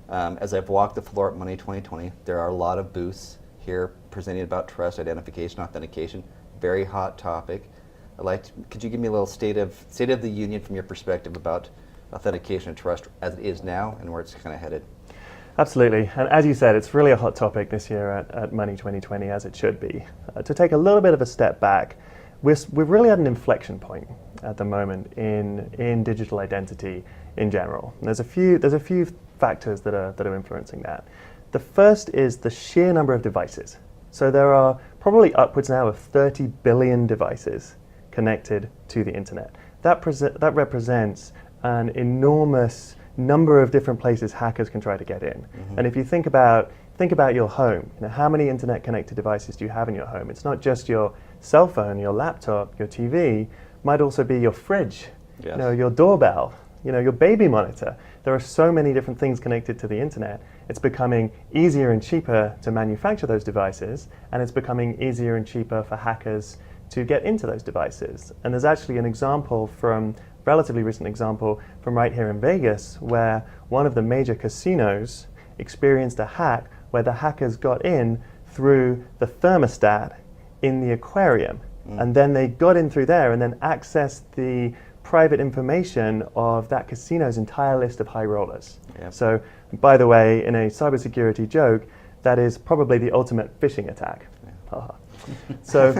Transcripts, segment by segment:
As I've walked the floor at Money 2020, there are a lot of booths here presenting about trust, identification, authentication. Very hot topic. Could you give me a little state of the union from your perspective about authentication and trust as it is now and where it's kind of headed? Absolutely, and as you said, it's really a hot topic this year at Money 2020, as it should be. To take a little bit of a step back, we're really at an inflection point at the moment in digital identity in general. And there's a few factors that are influencing that. The first is the sheer number of devices. So there are probably upwards now of 30 billion devices connected to the internet. That represents an enormous number of different places hackers can try to get in. Mm-hmm. And if you think about your home, how many internet connected devices do you have in your home? It's not just your cell phone, your laptop, your TV, might also be your fridge, yes. Your doorbell, your baby monitor. There are so many different things connected to the internet. It's becoming easier and cheaper to manufacture those devices, and it's becoming easier and cheaper for hackers to get into those devices. And there's actually relatively recent example from right here in Vegas, where one of the major casinos experienced a hack where the hackers got in through the thermostat in the aquarium. And then they got in through there and then accessed the private information of that casino's entire list of high rollers. Yep. So, by the way, in a cybersecurity joke, that is probably the ultimate phishing attack. Yeah. So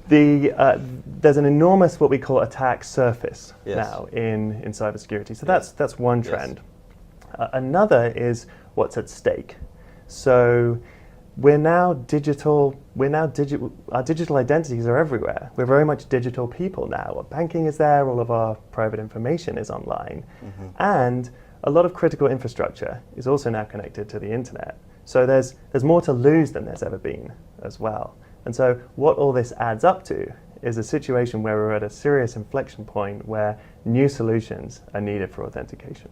there's an enormous what we call attack surface yes. now in cybersecurity. So yes. that's one trend. Yes. Another is what's at stake. So our digital identities are everywhere. We're very much digital people now. Our banking is there, all of our private information is online. Mm-hmm. And a lot of critical infrastructure is also now connected to the internet. So there's more to lose than there's ever been as well. And so what all this adds up to is a situation where we're at a serious inflection point where new solutions are needed for authentication.